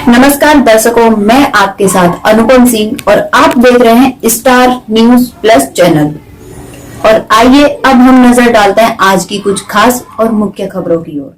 नमस्कार दर्शकों, मैं आपके साथ अनुपम सिंह और आप देख रहे हैं स्टार न्यूज प्लस चैनल। और आइए अब हम नजर डालते हैं आज की कुछ खास और मुख्य खबरों की ओर।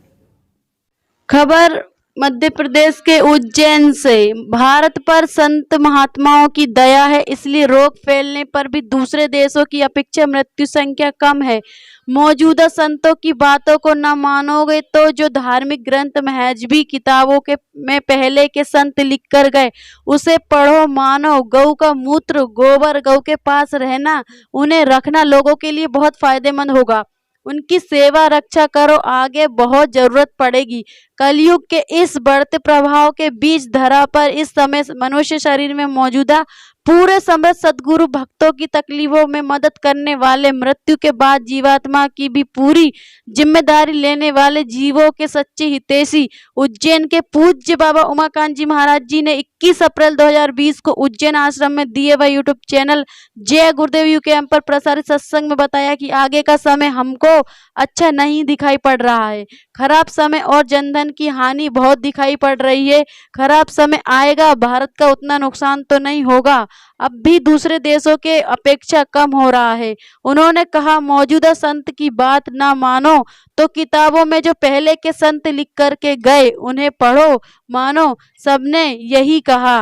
खबर मध्य प्रदेश के उज्जैन से। भारत पर संत महात्माओं की दया है, इसलिए रोग फैलने पर भी दूसरे देशों की अपेक्षा मृत्यु संख्या कम है। मौजूदा संतों की बातों को न मानोगे तो जो धार्मिक ग्रंथ महजबी किताबों के में पहले के संत लिख कर गए उसे पढ़ो, मानो। गऊ का मूत्र, गोबर गऊ के पास रहना, उन्हें रखना लोगों के लिए बहुत फायदेमंद होगा। उनकी सेवा रक्षा करो, आगे बहुत जरूरत पड़ेगी। कलयुग के इस बढ़ते प्रभाव के बीच धरा पर इस समय मनुष्य शरीर में मौजूदा पूरे समय सद्गुरु भक्तों की तकलीफों में मदद करने वाले, मृत्यु के बाद जीवात्मा की भी पूरी जिम्मेदारी लेने वाले जीवों के सच्चे हितैषी उज्जैन के पूज्य बाबा उमाकांत जी महाराज जी ने 21 अप्रैल 2020 को उज्जैन आश्रम में दिए हुए यूट्यूब चैनल जय गुरुदेव यूकेएम पर प्रसारित सत्संग में बताया कि आगे का समय हमको अच्छा नहीं दिखाई पड़ रहा है। खराब समय और जनधन की हानि बहुत दिखाई पड़ रही है। खराब समय आएगा, भारत का उतना नुकसान तो नहीं होगा, अब भी दूसरे देशों के अपेक्षा कम हो रहा है। उन्होंने कहा, मौजूदा संत की बात ना मानो तो किताबों में जो पहले के संत लिख करके गए उन्हें पढ़ो, मानो। सबने यही कहा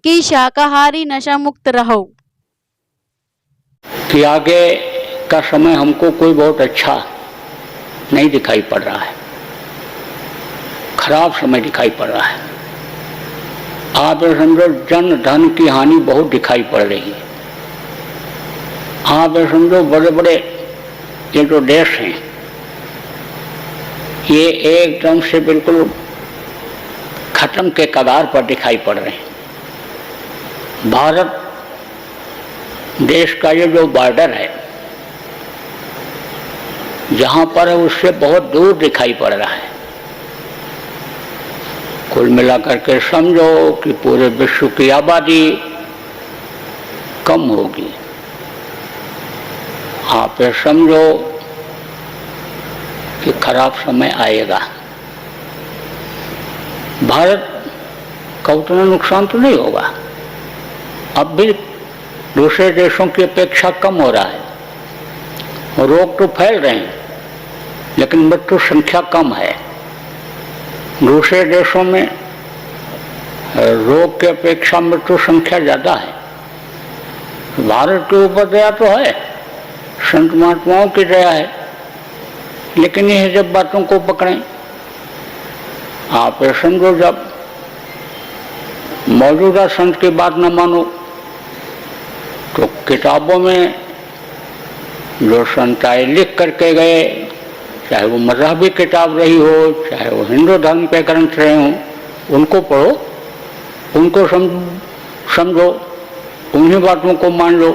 कि शाकाहारी नशा मुक्त रहो। कि आगे का समय हमको कोई बहुत अच्छा नहीं दिखाई पड़ रहा है, खराब समय दिखाई पड़ रहा है। आप समझो जन धन की हानि बहुत दिखाई पड़ रही है। आप समझो बड़े बड़े ये जो देश हैं ये एकदम से बिल्कुल खत्म के कगार पर दिखाई पड़ रहे हैं। भारत देश का ये जो बॉर्डर है जहाँ पर है उससे बहुत दूर दिखाई पड़ रहा है। कुल मिलाकर के समझो कि पूरे विश्व की आबादी कम होगी। आप ये समझो कि खराब समय आएगा। भारत का उतना नुकसान तो नहीं होगा, अब भी दूसरे देशों की अपेक्षा कम हो रहा है। रोग तो फैल रहे हैं लेकिन मृत्यु संख्या कम है। दूसरे देशों में रोग की अपेक्षा मृत्यु संख्या ज़्यादा है। भारत के ऊपर दया तो है, संत महात्माओं की दया है, लेकिन ये जब बातों को पकड़ें, आप ये समझो जब मौजूदा संत की बात न मानो तो किताबों में जो संत आए लिख करके गए, चाहे वो मजहबी किताब रही हो, चाहे वो हिंदू धर्म के ग्रंथ रहे हों, उनको पढ़ो, उनको समझो, उन्हीं बातों को मान लो।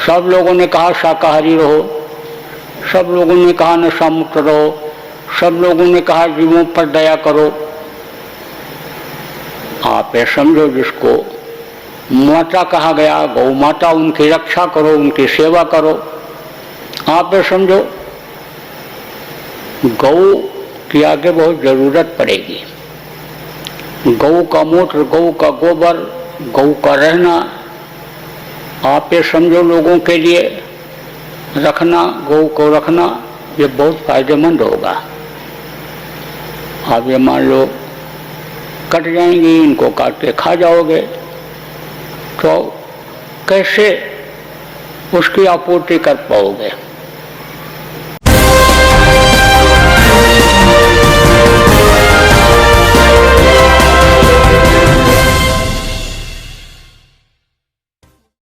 सब लोगों ने कहा शाकाहारी रहो, सब लोगों ने कहा नशा मुक्त रहो, सब लोगों ने कहा जीवों पर दया करो। आप ये समझो जिसको माता कहा गया, गौ माता, उनकी रक्षा करो, उनकी सेवा करो। आप ये समझो गौ की आगे बहुत ज़रूरत पड़ेगी। गौ का मूत्र, गौ का गोबर, गौ का रहना, आप ये समझो लोगों के लिए रखना, गौ को रखना, ये बहुत फायदेमंद होगा। आप ये मान लो कट जाएंगी, इनको काट के खा जाओगे तो कैसे उसकी आपूर्ति कर पाओगे।